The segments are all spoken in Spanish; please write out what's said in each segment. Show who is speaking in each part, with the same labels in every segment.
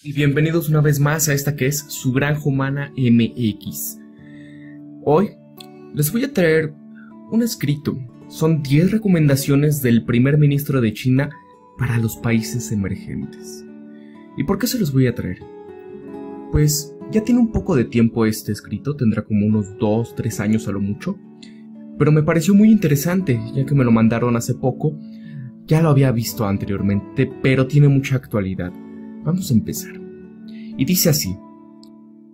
Speaker 1: Y bienvenidos una vez más a esta que es su Granja Humana MX. Hoy les voy a traer un escrito. Son 10 recomendaciones del primer ministro de China para los países emergentes. ¿Y por qué se los voy a traer? Pues ya tiene un poco de tiempo este escrito, tendrá como unos 2-3 años a lo mucho. Pero me pareció muy interesante, ya que me lo mandaron hace poco. Ya lo había visto anteriormente, pero tiene mucha actualidad. Vamos a empezar. Y dice así: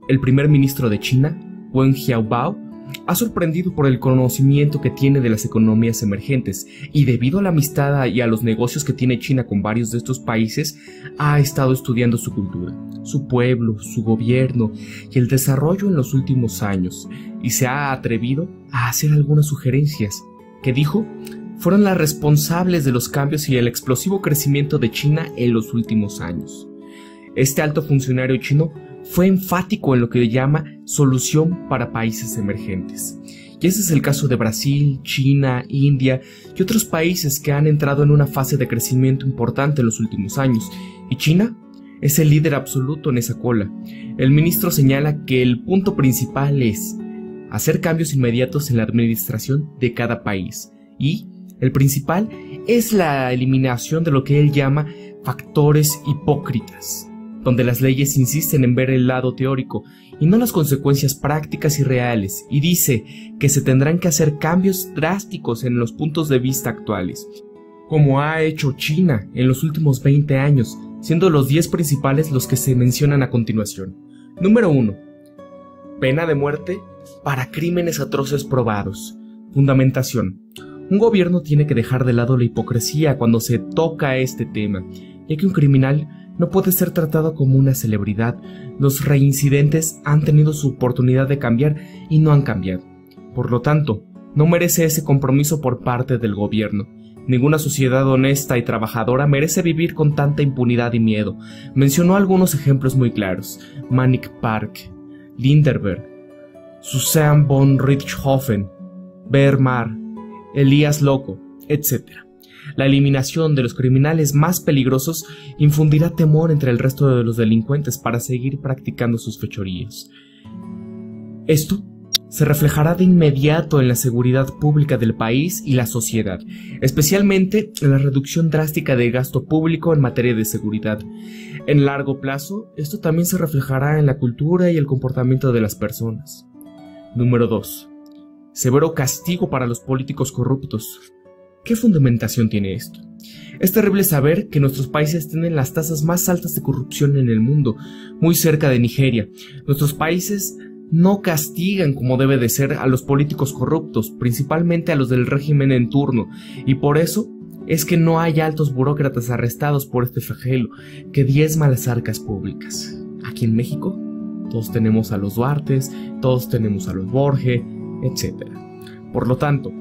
Speaker 1: el primer ministro de China, Wen Jiabao, ha sorprendido por el conocimiento que tiene de las economías emergentes y debido a la amistad y a los negocios que tiene China con varios de estos países, ha estado estudiando su cultura, su pueblo, su gobierno y el desarrollo en los últimos años, y se ha atrevido a hacer algunas sugerencias que, dijo, fueron las responsables de los cambios y el explosivo crecimiento de China en los últimos años. Este alto funcionario chino fue enfático en lo que llama solución para países emergentes. Y ese es el caso de Brasil, China, India y otros países que han entrado en una fase de crecimiento importante en los últimos años. Y China es el líder absoluto en esa cola. El ministro señala que el punto principal es hacer cambios inmediatos en la administración de cada país. Y el principal es la eliminación de lo que él llama factores hipócritas, donde las leyes insisten en ver el lado teórico y no las consecuencias prácticas y reales, y dice que se tendrán que hacer cambios drásticos en los puntos de vista actuales, como ha hecho China en los últimos 20 años, siendo los 10 principales los que se mencionan a continuación. Número 1. Pena de muerte para crímenes atroces probados. Fundamentación. Un gobierno tiene que dejar de lado la hipocresía cuando se toca este tema, ya que un criminal no puede ser tratado como una celebridad. Los reincidentes han tenido su oportunidad de cambiar y no han cambiado. Por lo tanto, no merece ese compromiso por parte del gobierno. Ninguna sociedad honesta y trabajadora merece vivir con tanta impunidad y miedo. Mencionó algunos ejemplos muy claros: Manning Park, Lindbergh, Susan von Richthofen, Wehrmacht, Elías Loco, etc. La eliminación de los criminales más peligrosos infundirá temor entre el resto de los delincuentes para seguir practicando sus fechorías. Esto se reflejará de inmediato en la seguridad pública del país y la sociedad, especialmente en la reducción drástica de gasto público en materia de seguridad. En largo plazo, esto también se reflejará en la cultura y el comportamiento de las personas. Número 2. Severo castigo para los políticos corruptos. ¿Qué fundamentación tiene esto? Es terrible saber que nuestros países tienen las tasas más altas de corrupción en el mundo, muy cerca de Nigeria. Nuestros países no castigan como debe de ser a los políticos corruptos, principalmente a los del régimen en turno, y por eso es que no hay altos burócratas arrestados por este flagelo que diezma las arcas públicas. Aquí en México, todos tenemos a los Duartes, todos tenemos a los Borges, etc. Por lo tanto,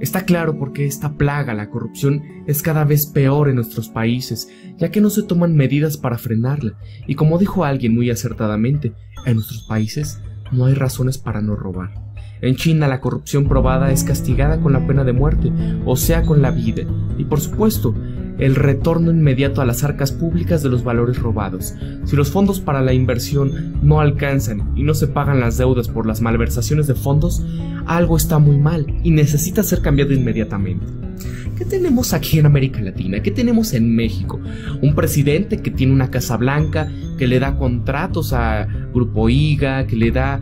Speaker 1: está claro por qué esta plaga, la corrupción, es cada vez peor en nuestros países, ya que no se toman medidas para frenarla, y como dijo alguien muy acertadamente, en nuestros países no hay razones para no robar. En China la corrupción probada es castigada con la pena de muerte, o sea con la vida, y por supuesto, el retorno inmediato a las arcas públicas de los valores robados. Si los fondos para la inversión no alcanzan y no se pagan las deudas por las malversaciones de fondos, algo está muy mal y necesita ser cambiado inmediatamente. ¿Qué tenemos aquí en América Latina? ¿Qué tenemos en México? Un presidente que tiene una Casa Blanca, que le da contratos a Grupo IGA, que le da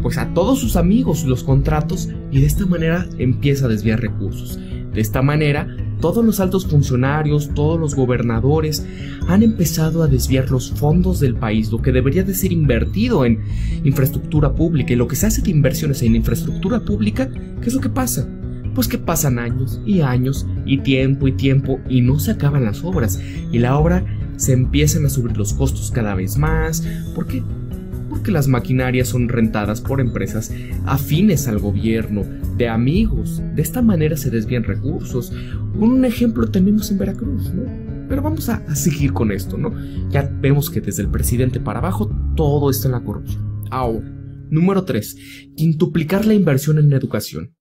Speaker 1: pues a todos sus amigos los contratos, y de esta manera empieza a desviar recursos. De esta manera, todos los altos funcionarios, todos los gobernadores han empezado a desviar los fondos del país, lo que debería de ser invertido en infraestructura pública. Y lo que se hace de inversiones en infraestructura pública, ¿qué es lo que pasa? Pues que pasan años y tiempo y no se acaban las obras, y la obra se empiezan a subir los costos cada vez más. ¿Por qué? Porque las maquinarias son rentadas por empresas afines al gobierno, de amigos. De esta manera se desvían recursos. Un ejemplo tenemos en Veracruz, ¿no? Pero vamos a seguir con esto, ¿no? Ya vemos que desde el presidente para abajo todo está en la corrupción. Ahora, número 3. Quintuplicar la inversión en educación.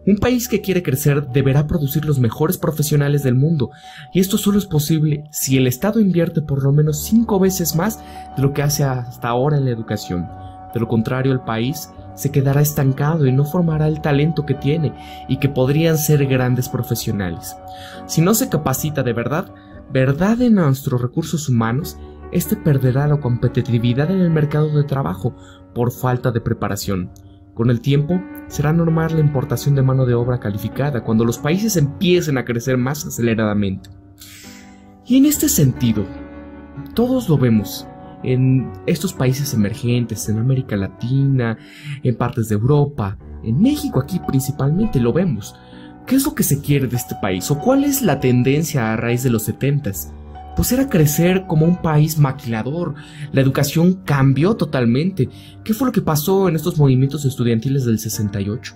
Speaker 1: Un país que quiere crecer deberá producir los mejores profesionales del mundo, y esto solo es posible si el Estado invierte por lo menos 5 veces más de lo que hace hasta ahora en la educación. De lo contrario, el país se quedará estancado y no formará el talento que tiene y que podrían ser grandes profesionales. Si no se capacita de verdad en nuestros recursos humanos, este perderá la competitividad en el mercado de trabajo por falta de preparación. Con el tiempo, será normal la importación de mano de obra calificada cuando los países empiecen a crecer más aceleradamente. Y en este sentido, todos lo vemos en estos países emergentes, en América Latina, en partes de Europa, en México aquí principalmente lo vemos. ¿Qué es lo que se quiere de este país? ¿O cuál es la tendencia a raíz de los 70s? Pues era crecer como un país maquilador. La educación cambió totalmente. ¿Qué fue lo que pasó en estos movimientos estudiantiles del 68?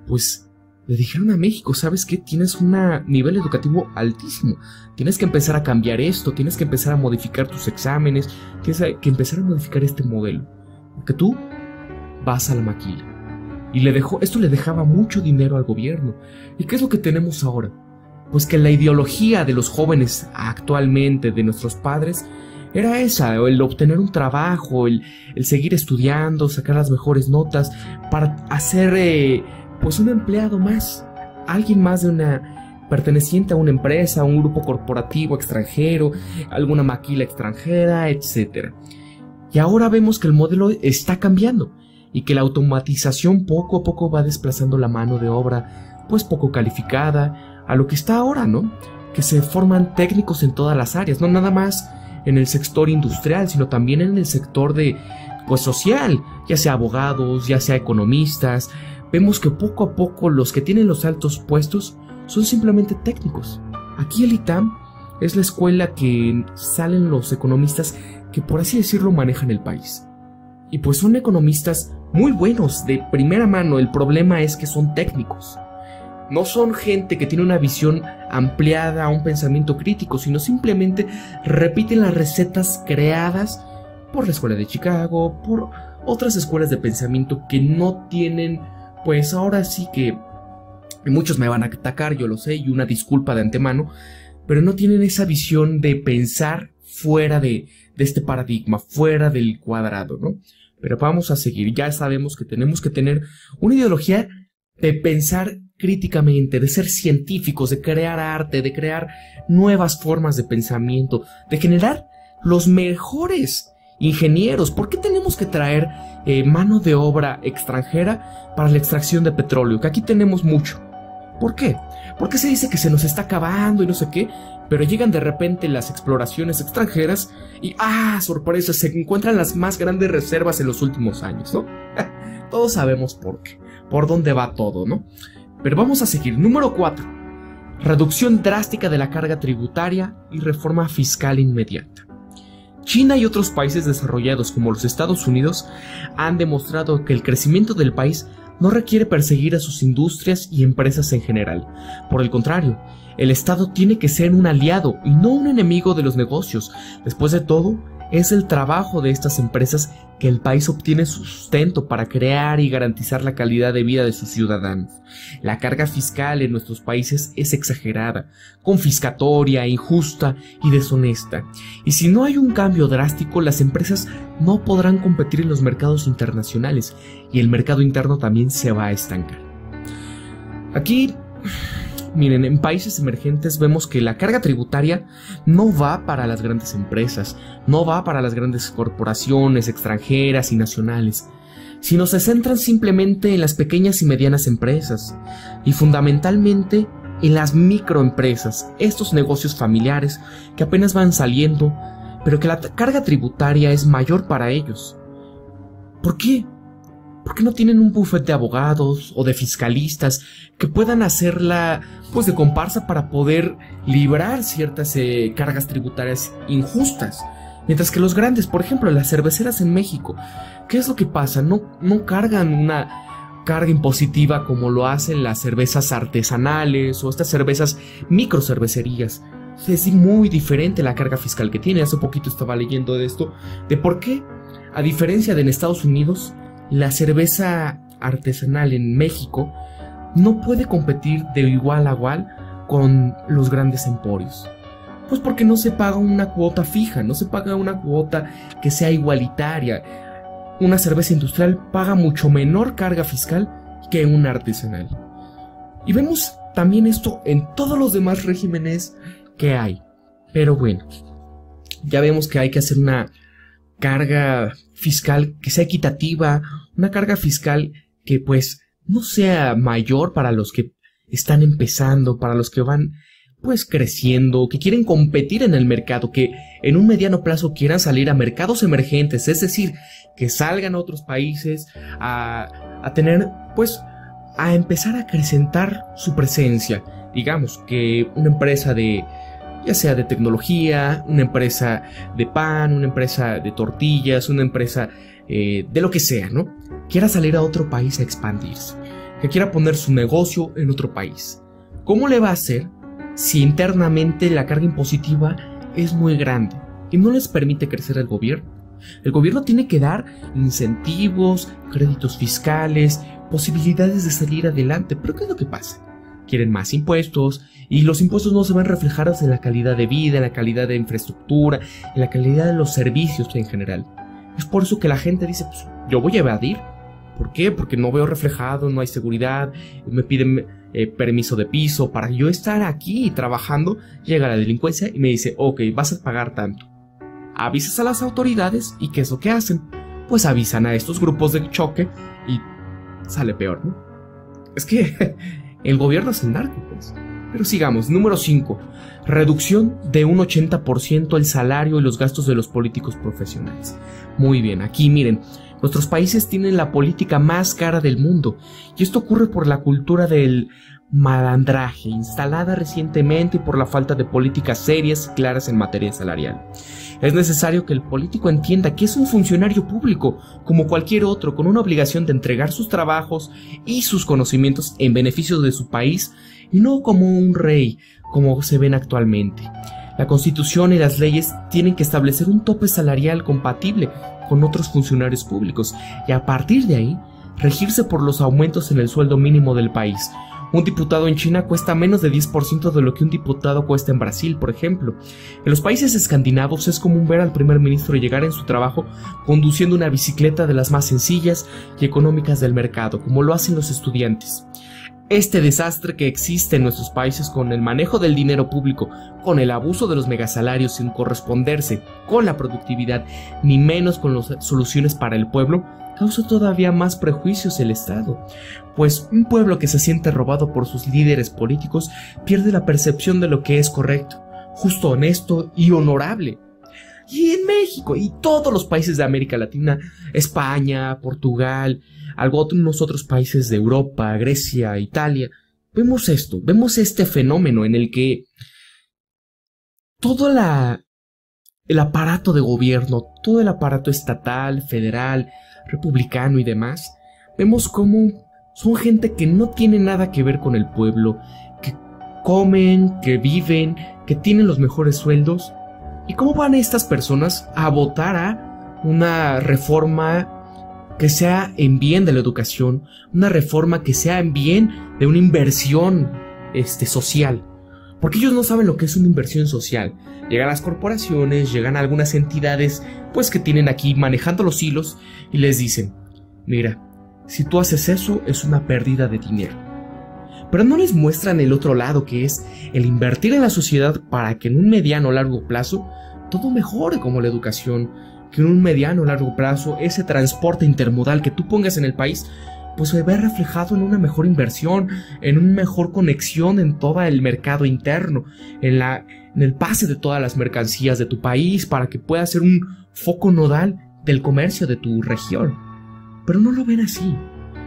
Speaker 1: Pues le dijeron a México, ¿sabes qué? Tienes un nivel educativo altísimo. Tienes que empezar a cambiar esto, tienes que empezar a modificar tus exámenes, tienes que empezar a modificar este modelo. Porque tú vas a la maquila. Y esto le dejaba mucho dinero al gobierno. ¿Y qué es lo que tenemos ahora? Pues que la ideología de los jóvenes actualmente, de nuestros padres, era esa, el obtener un trabajo, el seguir estudiando, sacar las mejores notas para hacer pues un empleado más, alguien más perteneciente a una empresa, a un grupo corporativo extranjero, alguna maquila extranjera, etc. Y ahora vemos que el modelo está cambiando y que la automatización poco a poco va desplazando la mano de obra pues poco calificada a lo que está ahora, ¿no? Que se forman técnicos en todas las áreas, no nada más en el sector industrial, sino también en el sector pues social, ya sea abogados, ya sea economistas. Vemos que poco a poco los que tienen los altos puestos son simplemente técnicos. Aquí el ITAM es la escuela que salen los economistas que, por así decirlo, manejan el país. Y pues son economistas muy buenos, de primera mano. El problema es que son técnicos. No son gente que tiene una visión ampliada, un pensamiento crítico, sino simplemente repiten las recetas creadas por la escuela de Chicago, por otras escuelas de pensamiento que no tienen, pues ahora sí que muchos me van a atacar, yo lo sé, y una disculpa de antemano, pero no tienen esa visión de pensar fuera de este paradigma, fuera del cuadrado, ¿no? Pero vamos a seguir. Ya sabemos que tenemos que tener una ideología de pensar críticamente, de ser científicos, de crear arte, de crear nuevas formas de pensamiento, de generar los mejores ingenieros. ¿Por qué tenemos que traer mano de obra extranjera para la extracción de petróleo? Que aquí tenemos mucho. ¿Por qué? Porque se dice que se nos está acabando y no sé qué, pero llegan de repente las exploraciones extranjeras y sorpresa, se encuentran las más grandes reservas en los últimos años, ¿no? Todos sabemos por qué, por dónde va todo, ¿no? Pero vamos a seguir. Número 4. Reducción drástica de la carga tributaria y reforma fiscal inmediata. China y otros países desarrollados como los Estados Unidos han demostrado que el crecimiento del país no requiere perseguir a sus industrias y empresas en general. Por el contrario, el Estado tiene que ser un aliado y no un enemigo de los negocios. Después de todo, es el trabajo de estas empresas que el país obtiene su sustento para crear y garantizar la calidad de vida de sus ciudadanos. La carga fiscal en nuestros países es exagerada, confiscatoria, injusta y deshonesta. Y si no hay un cambio drástico, las empresas no podrán competir en los mercados internacionales y el mercado interno también se va a estancar. Aquí, miren, en países emergentes vemos que la carga tributaria no va para las grandes empresas, no va para las grandes corporaciones extranjeras y nacionales, sino se centran simplemente en las pequeñas y medianas empresas y fundamentalmente en las microempresas, estos negocios familiares que apenas van saliendo, pero que la carga tributaria es mayor para ellos. ¿Por qué? ¿Por qué no tienen un bufete de abogados o de fiscalistas que puedan hacerla pues de comparsa para poder librar ciertas cargas tributarias injustas? Mientras que los grandes, por ejemplo, las cerveceras en México, ¿qué es lo que pasa? No cargan una carga impositiva como lo hacen las cervezas artesanales o estas cervezas microcervecerías. Es muy diferente la carga fiscal que tiene. Hace poquito estaba leyendo de esto, de por qué, a diferencia de en Estados Unidos, la cerveza artesanal en México no puede competir de igual a igual con los grandes emporios. Pues porque no se paga una cuota fija, no se paga una cuota que sea igualitaria. Una cerveza industrial paga mucho menor carga fiscal que una artesanal. Y vemos también esto en todos los demás regímenes que hay. Pero bueno, ya vemos que hay que hacer una carga fiscal que sea equitativa, una carga fiscal que pues no sea mayor para los que están empezando, para los que van pues creciendo, que quieren competir en el mercado, que en un mediano plazo quieran salir a mercados emergentes, es decir, que salgan a otros países a tener pues a empezar a acrecentar su presencia. Digamos que una empresa de, ya sea de tecnología, una empresa de pan, una empresa de tortillas, una empresa de lo que sea, ¿no? Quiera salir a otro país a expandirse, que quiera poner su negocio en otro país. ¿Cómo le va a hacer si internamente la carga impositiva es muy grande y no les permite crecer el gobierno? El gobierno tiene que dar incentivos, créditos fiscales, posibilidades de salir adelante. Pero ¿qué es lo que pasa? Quieren más impuestos y los impuestos no se van reflejados en la calidad de vida, en la calidad de infraestructura, en la calidad de los servicios en general. Es por eso que la gente dice, pues yo voy a evadir. ¿Por qué? Porque no veo reflejado, no hay seguridad, me piden permiso de piso. Para yo estar aquí trabajando, llega la delincuencia y me dice, ok, vas a pagar tanto. Avisas a las autoridades y ¿qué es lo que hacen? Pues avisan a estos grupos de choque y sale peor, ¿no? Es que el gobierno es el narco, pues. Pero sigamos, número 5. Reducción de un 80% el salario y los gastos de los políticos profesionales. Muy bien, aquí miren, nuestros países tienen la política más cara del mundo y esto ocurre por la cultura del malandraje instalada recientemente y por la falta de políticas serias y claras en materia salarial. Es necesario que el político entienda que es un funcionario público, como cualquier otro, con una obligación de entregar sus trabajos y sus conocimientos en beneficio de su país, y no como un rey, como se ven actualmente. La Constitución y las leyes tienen que establecer un tope salarial compatible con otros funcionarios públicos, y a partir de ahí, regirse por los aumentos en el sueldo mínimo del país. Un diputado en China cuesta menos de 10% de lo que un diputado cuesta en Brasil, por ejemplo. En los países escandinavos es común ver al primer ministro llegar en su trabajo conduciendo una bicicleta de las más sencillas y económicas del mercado, como lo hacen los estudiantes. Este desastre que existe en nuestros países con el manejo del dinero público, con el abuso de los megasalarios sin corresponderse con la productividad, ni menos con las soluciones para el pueblo, causa todavía más prejuicios el Estado, pues un pueblo que se siente robado por sus líderes políticos pierde la percepción de lo que es correcto, justo, honesto y honorable. Y en México y todos los países de América Latina, España, Portugal, algunos otros países de Europa, Grecia, Italia, vemos esto, vemos este fenómeno en el que todo el aparato de gobierno, todo el aparato estatal, federal, republicano y demás, vemos cómo son gente que no tiene nada que ver con el pueblo, que comen, que viven, que tienen los mejores sueldos. ¿Y cómo van estas personas a votar a una reforma que sea en bien de la educación, una reforma que sea en bien de una inversión social? Porque ellos no saben lo que es una inversión social. Llegan las corporaciones, llegan a algunas entidades pues que tienen aquí manejando los hilos y les dicen, mira, si tú haces eso es una pérdida de dinero. Pero no les muestran el otro lado, que es el invertir en la sociedad para que en un mediano o largo plazo todo mejore, como la educación, que en un mediano o largo plazo ese transporte intermodal que tú pongas en el país pues se ve reflejado en una mejor inversión, en una mejor conexión en todo el mercado interno, en el pase de todas las mercancías de tu país, para que pueda ser un foco nodal del comercio de tu región. Pero no lo ven así.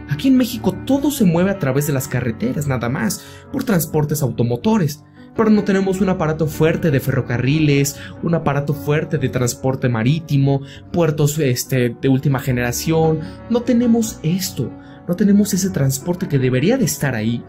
Speaker 1: Aquí en México todo se mueve a través de las carreteras, nada más, por transportes automotores. Pero no tenemos un aparato fuerte de ferrocarriles, un aparato fuerte de transporte marítimo, puertos de última generación. No tenemos esto. No tenemos ese transporte que debería de estar ahí,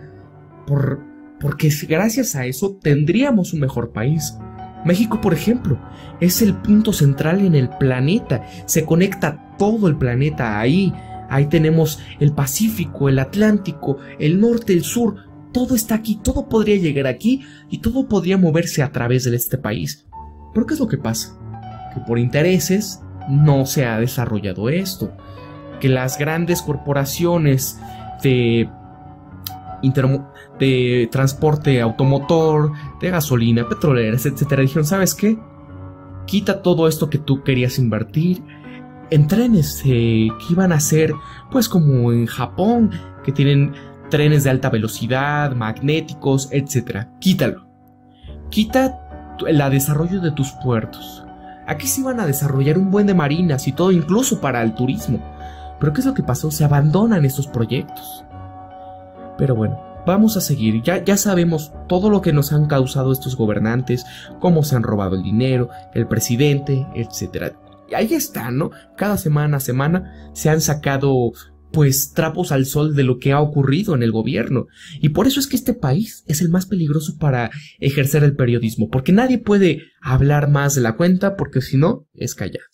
Speaker 1: porque gracias a eso tendríamos un mejor país. México, por ejemplo, es el punto central en el planeta, se conecta todo el planeta ahí. Ahí tenemos el Pacífico, el Atlántico, el norte, el sur. Todo está aquí, todo podría llegar aquí y todo podría moverse a través de este país. ¿Pero qué es lo que pasa? Que por intereses no se ha desarrollado esto. Que las grandes corporaciones de transporte automotor, de gasolina, petroleras, etcétera, dijeron, ¿sabes qué? Quita todo esto que tú querías invertir en trenes que iban a ser, pues como en Japón, que tienen trenes de alta velocidad, magnéticos, etcétera. Quítalo. Quita el desarrollo de tus puertos. Aquí se iban a desarrollar un buen de marinas y todo, incluso para el turismo. Pero ¿qué es lo que pasó? Se abandonan estos proyectos. Pero bueno, vamos a seguir. Ya sabemos todo lo que nos han causado estos gobernantes, cómo se han robado el dinero, el presidente, etc. Y ahí está, ¿no? Cada semana a semana se han sacado, pues, trapos al sol de lo que ha ocurrido en el gobierno. Y por eso es que este país es el más peligroso para ejercer el periodismo, porque nadie puede hablar más de la cuenta, porque si no, es callado.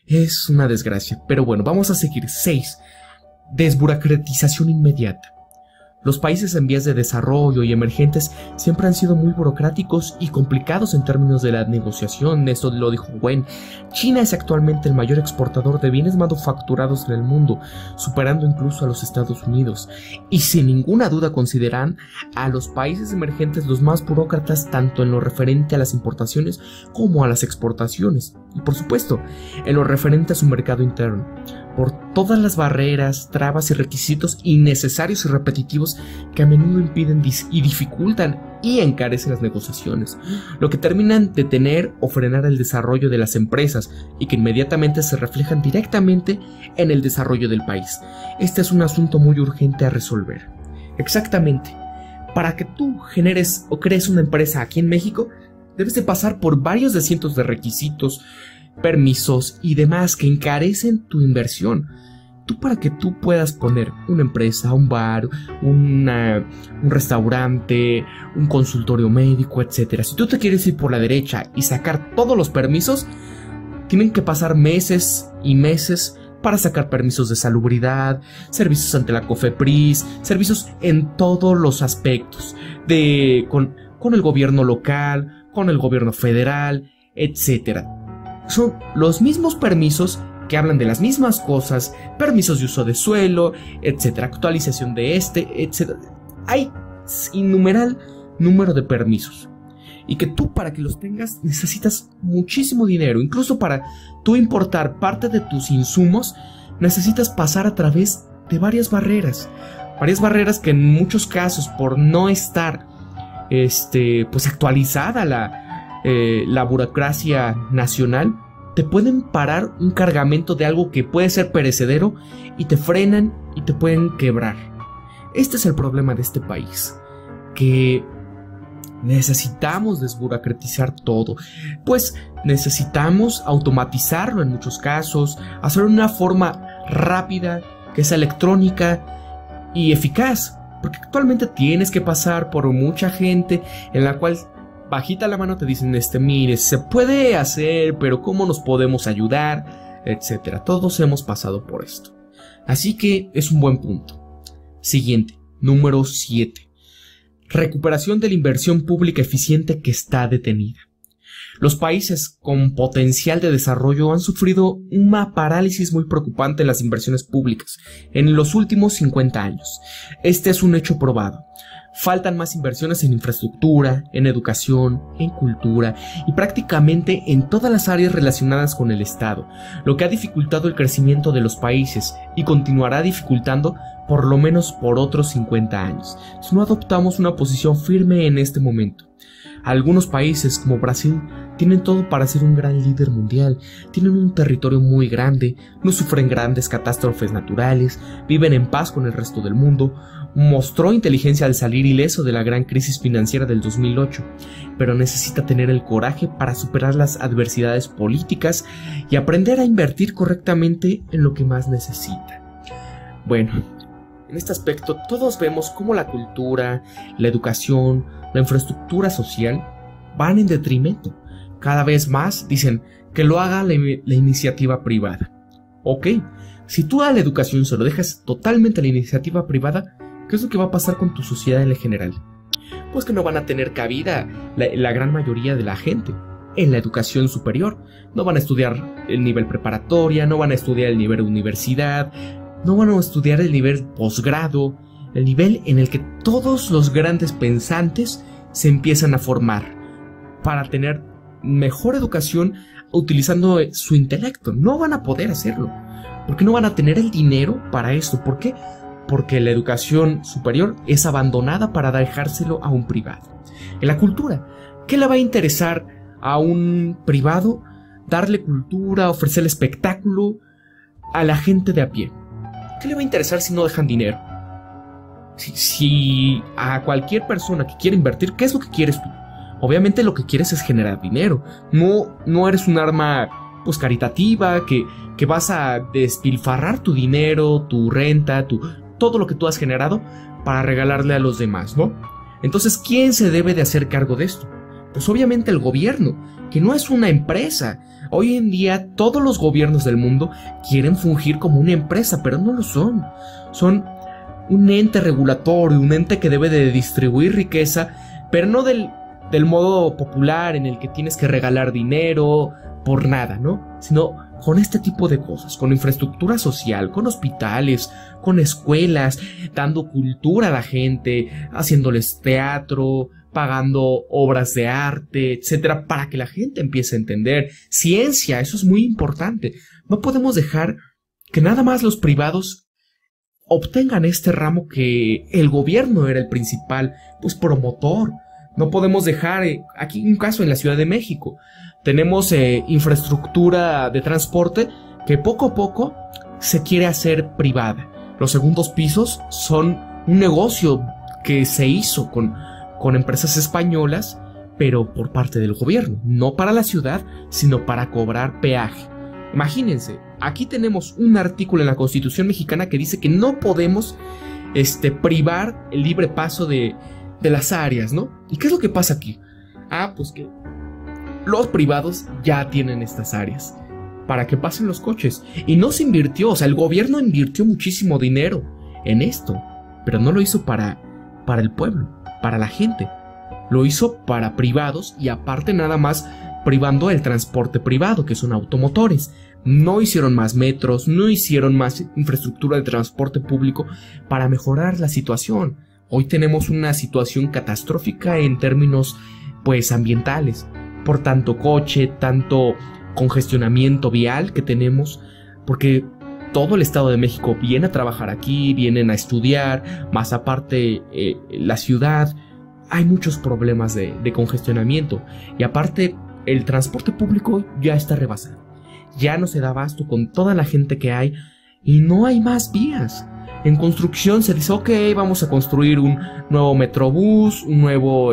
Speaker 1: Es una desgracia, pero bueno, vamos a seguir. 6. Desburocratización inmediata. Los países en vías de desarrollo y emergentes siempre han sido muy burocráticos y complicados en términos de la negociación. Esto lo dijo Wen. China es actualmente el mayor exportador de bienes manufacturados en el mundo, superando incluso a los Estados Unidos. Y sin ninguna duda consideran a los países emergentes los más burócratas tanto en lo referente a las importaciones como a las exportaciones. Y por supuesto, en lo referente a su mercado interno. Por todas las barreras, trabas y requisitos innecesarios y repetitivos que a menudo impiden y dificultan y encarecen las negociaciones, lo que terminan de detener o frenar el desarrollo de las empresas y que inmediatamente se reflejan directamente en el desarrollo del país. Este es un asunto muy urgente a resolver. Exactamente. Para que tú generes o crees una empresa aquí en México, debes de pasar por varios de cientos de requisitos, permisos y demás que encarecen tu inversión. Para que tú puedas poner una empresa, un bar, un restaurante, un consultorio médico, etc. Si tú te quieres ir por la derecha y sacar todos los permisos, tienen que pasar meses y meses para sacar permisos de salubridad, servicios ante la COFEPRIS, servicios en todos los aspectos, con el gobierno local, con el gobierno federal, etc. Son los mismos permisos que hablan de las mismas cosas, permisos de uso de suelo, etcétera, actualización de etcétera. Hay innumerable número de permisos. Y que tú, para que los tengas, necesitas muchísimo dinero. Incluso para tú importar parte de tus insumos, necesitas pasar a través de varias barreras. Varias barreras que en muchos casos, por no estar pues actualizada la burocracia nacional, te pueden parar un cargamento de algo que puede ser perecedero y te frenan y te pueden quebrar. Este es el problema de este país, que necesitamos desburocratizar todo, pues necesitamos automatizarlo en muchos casos, hacerlo de una forma rápida, que sea electrónica y eficaz, porque actualmente tienes que pasar por mucha gente en la cual bajita la mano te dicen, mire, se puede hacer, pero ¿cómo nos podemos ayudar? Etcétera. Todos hemos pasado por esto. Así que es un buen punto. Siguiente, número 7. Recuperación de la inversión pública eficiente que está detenida. Los países con potencial de desarrollo han sufrido una parálisis muy preocupante en las inversiones públicas en los últimos 50 años. Este es un hecho probado. Faltan más inversiones en infraestructura, en educación, en cultura y prácticamente en todas las áreas relacionadas con el Estado, lo que ha dificultado el crecimiento de los países y continuará dificultando por lo menos por otros 50 años, si no adoptamos una posición firme en este momento. Algunos países como Brasil tienen todo para ser un gran líder mundial, tienen un territorio muy grande, no sufren grandes catástrofes naturales, viven en paz con el resto del mundo, mostró inteligencia al salir ileso de la gran crisis financiera del 2008, pero necesita tener el coraje para superar las adversidades políticas y aprender a invertir correctamente en lo que más necesita. Bueno, en este aspecto todos vemos cómo la cultura, la educación, la infraestructura social van en detrimento. Cada vez más dicen que lo haga la iniciativa privada. Ok, Si tú a la educación se lo dejas totalmente a la iniciativa privada, ¿qué es lo que va a pasar con tu sociedad en general? Pues que no van a tener cabida la gran mayoría de la gente en la educación superior. No van a estudiar el nivel preparatoria, no van a estudiar el nivel universidad, no van a estudiar el nivel posgrado, el nivel en el que todos los grandes pensantes se empiezan a formar para tener mejor educación utilizando su intelecto. No van a poder hacerlo, porque no van a tener el dinero para esto. ¿Por qué? Porque la educación superior es abandonada para dejárselo a un privado. En la cultura, ¿qué le va a interesar a un privado? Darle cultura, ofrecerle espectáculo a la gente de a pie. ¿Qué le va a interesar si no dejan dinero? Si a cualquier persona que quiera invertir, ¿qué es lo que quieres tú? Obviamente lo que quieres es generar dinero. No eres un arma pues caritativa que vas a despilfarrar tu dinero, tu renta, todo lo que tú has generado para regalarle a los demás, ¿no? Entonces, ¿quién se debe de hacer cargo de esto? Pues obviamente el gobierno, que no es una empresa. Hoy en día todos los gobiernos del mundo quieren fungir como una empresa, pero no lo son. Son un ente regulatorio, un ente que debe de distribuir riqueza, pero no del modo popular en el que tienes que regalar dinero por nada, ¿no? Sino con este tipo de cosas, con infraestructura social, con hospitales, con escuelas, dando cultura a la gente, haciéndoles teatro, pagando obras de arte, etcétera, para que la gente empiece a entender. Ciencia, eso es muy importante. No podemos dejar que nada más los privados obtengan este ramo que el gobierno era el principal, pues, promotor. No podemos dejar, aquí un caso en la Ciudad de México, tenemos infraestructura de transporte que poco a poco se quiere hacer privada. Los segundos pisos son un negocio que se hizo con empresas españolas, pero por parte del gobierno, no para la ciudad, sino para cobrar peaje. Imagínense, aquí tenemos un artículo en la Constitución mexicana que dice que no podemos privar el libre paso de las áreas, ¿no? ¿Y qué es lo que pasa aquí? Pues que los privados ya tienen estas áreas para que pasen los coches. Y no se invirtió, o sea, el gobierno invirtió muchísimo dinero en esto, pero no lo hizo para el pueblo, para la gente. Lo hizo para privados y aparte nada más privando el transporte privado, que son automotores. No hicieron más metros, no hicieron más infraestructura de transporte público para mejorar la situación. Hoy tenemos una situación catastrófica en términos, pues, ambientales, por tanto coche, tanto congestionamiento vial que tenemos, porque todo el Estado de México viene a trabajar aquí, vienen a estudiar, más aparte la ciudad, hay muchos problemas de congestionamiento, y aparte el transporte público ya está rebasado, ya no se da abasto con toda la gente que hay, y no hay más vías. En construcción se dice, ok, vamos a construir un nuevo metrobús, un nuevo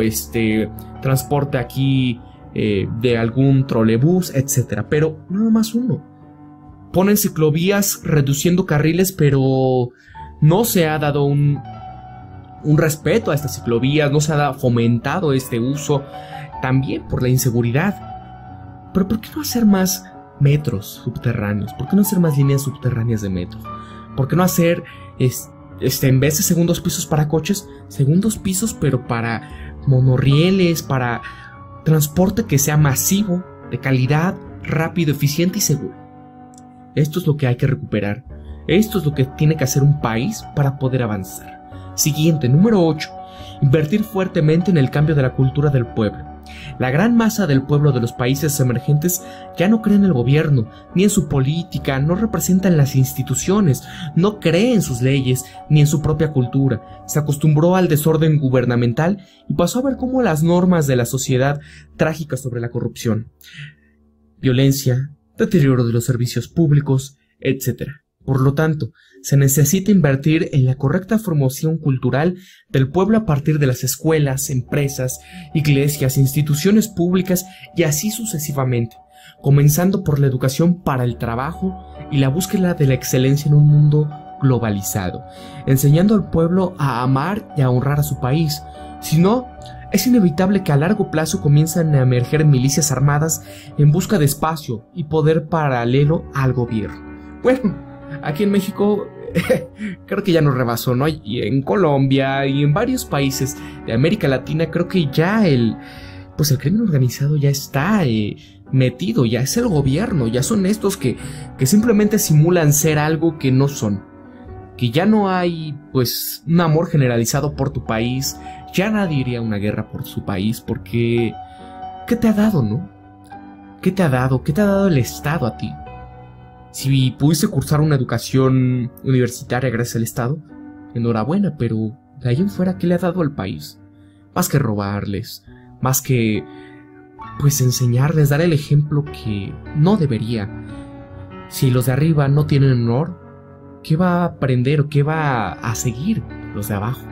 Speaker 1: transporte aquí de algún trolebús, etcétera, pero nada más uno. Ponen ciclovías reduciendo carriles, pero no se ha dado un respeto a estas ciclovías, no se ha fomentado este uso, también por la inseguridad. Pero ¿por qué no hacer más metros subterráneos? ¿Por qué no hacer más líneas subterráneas de metros? ¿Por qué no hacer, en vez de segundos pisos para coches, segundos pisos pero para monorrieles, para transporte que sea masivo, de calidad, rápido, eficiente y seguro? Esto es lo que hay que recuperar. Esto es lo que tiene que hacer un país para poder avanzar. Siguiente, número 8. Invertir fuertemente en el cambio de la cultura del pueblo. La gran masa del pueblo de los países emergentes ya no cree en el gobierno, ni en su política, no representan las instituciones, no cree en sus leyes, ni en su propia cultura. Se acostumbró al desorden gubernamental y pasó a ver cómo las normas de la sociedad trágicas sobre la corrupción, violencia, deterioro de los servicios públicos, etc. Por lo tanto, se necesita invertir en la correcta formación cultural del pueblo a partir de las escuelas, empresas, iglesias, instituciones públicas y así sucesivamente, comenzando por la educación para el trabajo y la búsqueda de la excelencia en un mundo globalizado, enseñando al pueblo a amar y a honrar a su país. Si no, es inevitable que a largo plazo comiencen a emerger milicias armadas en busca de espacio y poder paralelo al gobierno. Bueno, Aquí en México creo que ya nos rebasó, ¿no? Y en Colombia y en varios países de América Latina creo que ya el crimen organizado ya está metido, ya es el gobierno, ya son estos que simplemente simulan ser algo que no son. Que ya no hay, pues, un amor generalizado por tu país, ya nadie iría a una guerra por su país, porque ¿qué te ha dado, no? ¿Qué te ha dado? ¿Qué te ha dado el Estado a ti? Si pudiste cursar una educación universitaria gracias al Estado, enhorabuena, pero de ahí en fuera, ¿qué le ha dado al país? Más que robarles, más que, pues, enseñarles, dar el ejemplo que no debería. Si los de arriba no tienen honor, ¿qué va a aprender o qué va a seguir los de abajo?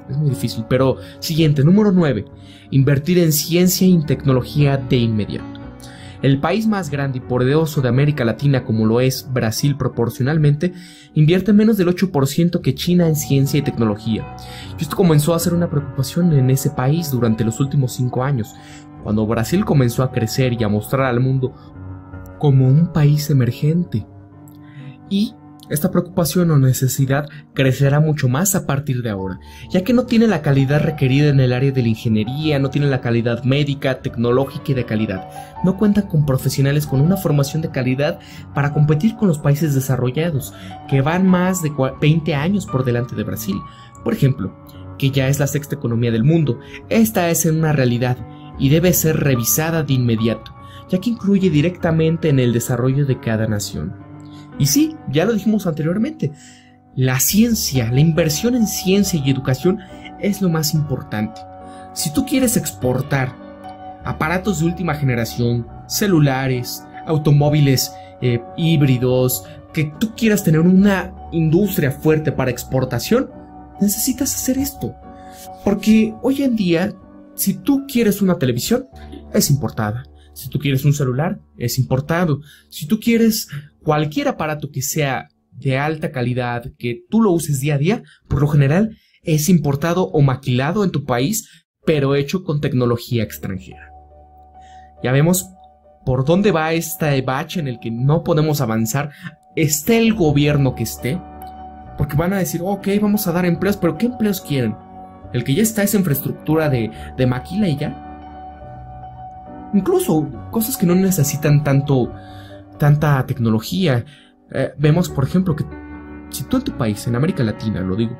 Speaker 1: Es muy difícil, pero siguiente, número 9. Invertir en ciencia y tecnología de inmediato. El país más grande y poderoso de América Latina, como lo es Brasil proporcionalmente, invierte menos del 8% que China en ciencia y tecnología. Y esto comenzó a ser una preocupación en ese país durante los últimos 5 años, cuando Brasil comenzó a crecer y a mostrar al mundo como un país emergente. Y esta preocupación o necesidad crecerá mucho más a partir de ahora, ya que no tiene la calidad requerida en el área de la ingeniería, no tiene la calidad médica, tecnológica y de calidad. No cuentan con profesionales con una formación de calidad para competir con los países desarrollados, que van más de 20 años por delante de Brasil. Por ejemplo, que ya es la sexta economía del mundo. Esta es una realidad y debe ser revisada de inmediato, ya que influye directamente en el desarrollo de cada nación. Y sí, ya lo dijimos anteriormente, la ciencia, la inversión en ciencia y educación es lo más importante. Si tú quieres exportar aparatos de última generación, celulares, automóviles híbridos, que tú quieras tener una industria fuerte para exportación, necesitas hacer esto. Porque hoy en día, si tú quieres una televisión, es importada. Si tú quieres un celular, es importado. Si tú quieres cualquier aparato que sea de alta calidad, que tú lo uses día a día, por lo general es importado o maquilado en tu país, pero hecho con tecnología extranjera. Ya vemos por dónde va este bache en el que no podemos avanzar, esté el gobierno que esté, porque van a decir, ok, vamos a dar empleos, pero ¿qué empleos quieren? El que ya está esa infraestructura de maquila y ya. Incluso cosas que no necesitan tanta tecnología. Vemos, por ejemplo, que si tú en tu país, en América Latina, lo digo,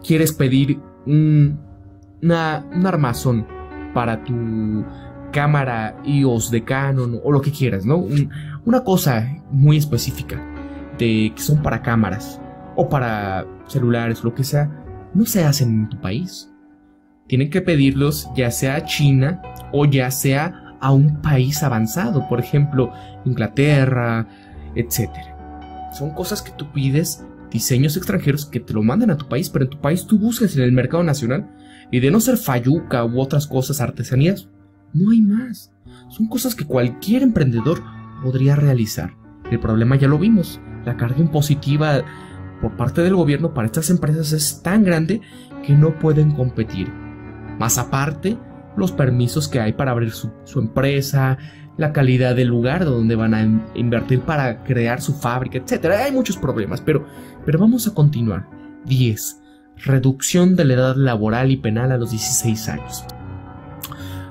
Speaker 1: quieres pedir un armazón para tu cámara EOS de Canon o lo que quieras, ¿no? Una cosa muy específica que son para cámaras o para celulares, lo que sea, no se hacen en tu país. Tienen que pedirlos ya sea a China o ya sea a un país avanzado, por ejemplo, Inglaterra, etc. Son cosas que tú pides, diseños extranjeros que te lo mandan a tu país, pero en tu país tú buscas en el mercado nacional y de no ser fayuca u otras cosas, artesanías, no hay más. Son cosas que cualquier emprendedor podría realizar. El problema ya lo vimos, la carga impositiva por parte del gobierno para estas empresas es tan grande que no pueden competir. Más aparte, los permisos que hay para abrir su empresa, la calidad del lugar donde van a invertir para crear su fábrica, etc. Hay muchos problemas, pero vamos a continuar. 10. Reducción de la edad laboral y penal a los 16 años.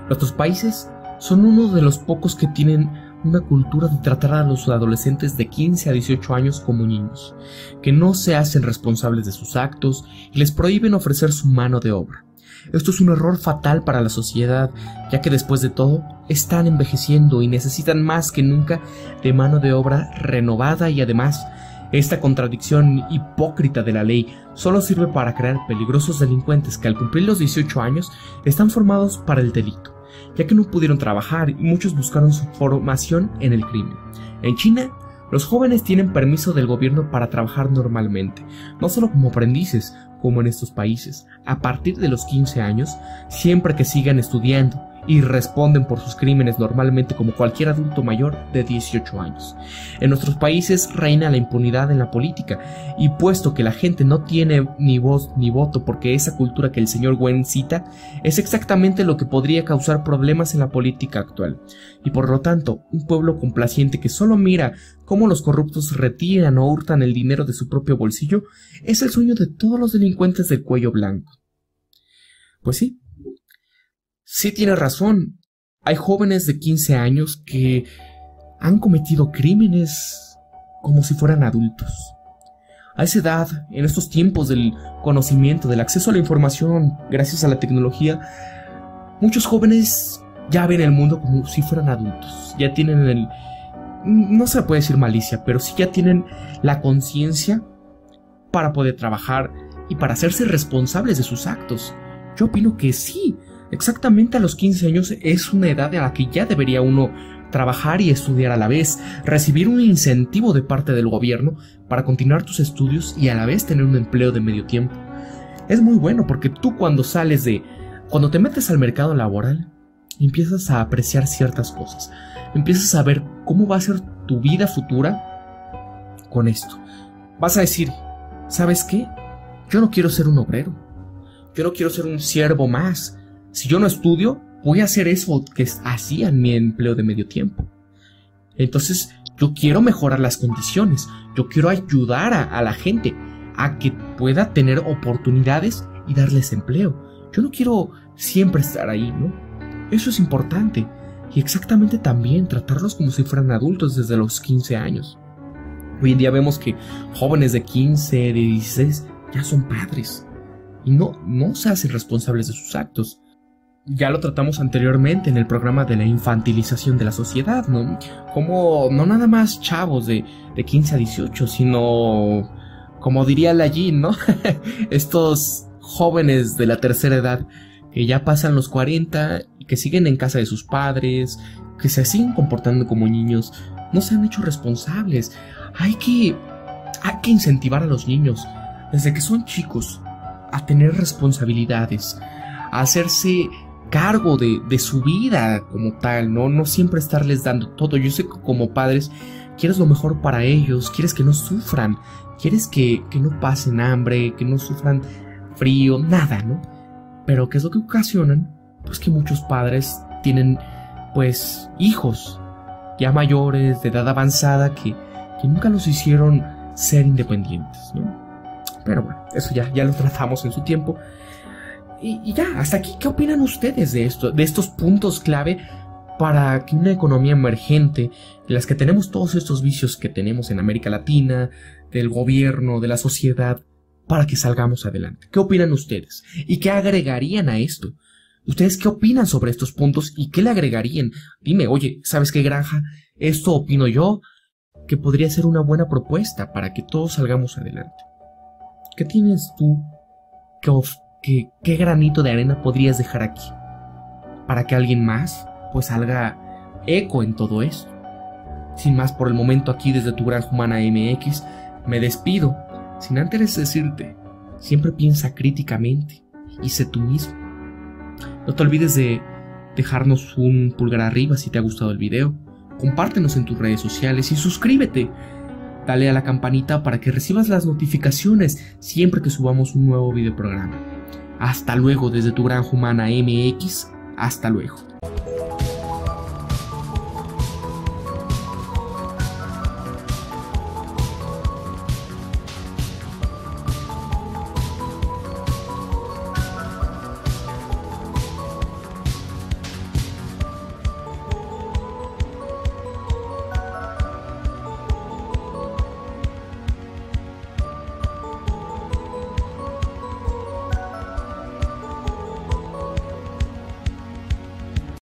Speaker 1: Nuestros países son uno de los pocos que tienen una cultura de tratar a los adolescentes de 15 a 18 años como niños, que no se hacen responsables de sus actos y les prohíben ofrecer su mano de obra. Esto es un error fatal para la sociedad, ya que después de todo, están envejeciendo y necesitan más que nunca de mano de obra renovada y además, esta contradicción hipócrita de la ley solo sirve para crear peligrosos delincuentes que al cumplir los 18 años están formados para el delito, ya que no pudieron trabajar y muchos buscaron su formación en el crimen. En China, los jóvenes tienen permiso del gobierno para trabajar normalmente, no solo como aprendices, como en estos países, a partir de los 15 años, siempre que sigan estudiando y responden por sus crímenes normalmente como cualquier adulto mayor de 18 años. En nuestros países reina la impunidad en la política, y puesto que la gente no tiene ni voz ni voto porque esa cultura que el señor Wen cita es exactamente lo que podría causar problemas en la política actual, y por lo tanto un pueblo complaciente que solo mira cómo los corruptos retiran o hurtan el dinero de su propio bolsillo es el sueño de todos los delincuentes del cuello blanco. Pues sí tiene razón. Hay jóvenes de 15 años que han cometido crímenes como si fueran adultos. A esa edad, en estos tiempos del conocimiento, del acceso a la información, gracias a la tecnología, muchos jóvenes ya ven el mundo como si fueran adultos. Ya tienen no se puede decir malicia, pero sí ya tienen la conciencia para poder trabajar y para hacerse responsables de sus actos. Yo opino que sí, exactamente a los 15 años es una edad a la que ya debería uno trabajar y estudiar a la vez, recibir un incentivo de parte del gobierno para continuar tus estudios y a la vez tener un empleo de medio tiempo. Es muy bueno porque tú cuando te metes al mercado laboral, empiezas a apreciar ciertas cosas, empiezas a ver cómo va a ser tu vida futura con esto. Vas a decir, ¿sabes qué? Yo no quiero ser un obrero, yo no quiero ser un siervo más. Si yo no estudio, voy a hacer eso que hacía en mi empleo de medio tiempo. Entonces, yo quiero mejorar las condiciones, yo quiero ayudar a la gente a que pueda tener oportunidades y darles empleo. Yo no quiero siempre estar ahí, ¿no? Eso es importante. Y exactamente también tratarlos como si fueran adultos desde los 15 años. Hoy en día vemos que jóvenes de 15, de 16 ya son padres y no se hacen responsables de sus actos. Ya lo tratamos anteriormente en el programa de la infantilización de la sociedad, ¿no? Como no nada más chavos de 15 a 18, sino, como diría la Jean, ¿no? Estos jóvenes de la tercera edad que ya pasan los 40 y que siguen en casa de sus padres, que se siguen comportando como niños, no se han hecho responsables. Hay que incentivar a los niños desde que son chicos a tener responsabilidades, a hacerse cargo de su vida como tal, no siempre estarles dando todo. Yo sé que como padres quieres lo mejor para ellos, quieres que no sufran, quieres que no pasen hambre, que no sufran frío, nada, ¿no? Pero ¿qué es lo que ocasionan? Pues que muchos padres tienen pues hijos ya mayores, de edad avanzada, que nunca los hicieron ser independientes, ¿no? Pero bueno, eso ya lo tratamos en su tiempo. Y ya, hasta aquí, ¿qué opinan ustedes de esto, de estos puntos clave para que una economía emergente, en las que tenemos todos estos vicios que tenemos en América Latina, del gobierno, de la sociedad, para que salgamos adelante? ¿Qué opinan ustedes? ¿Y qué agregarían a esto? ¿Ustedes qué opinan sobre estos puntos y qué le agregarían? Dime, oye, ¿sabes qué, Granja? Esto opino yo que podría ser una buena propuesta para que todos salgamos adelante. ¿Qué tienes tú? ¿Qué granito de arena podrías dejar aquí? Para que alguien más pues haga eco en todo esto. Sin más por el momento, aquí desde tu Granja Humana MX me despido, sin antes decirte, siempre piensa críticamente y sé tú mismo. No te olvides de dejarnos un pulgar arriba si te ha gustado el video, compártenos en tus redes sociales y suscríbete. Dale a la campanita para que recibas las notificaciones siempre que subamos un nuevo videoprograma. Hasta luego desde tu Granja Humana MX, hasta luego.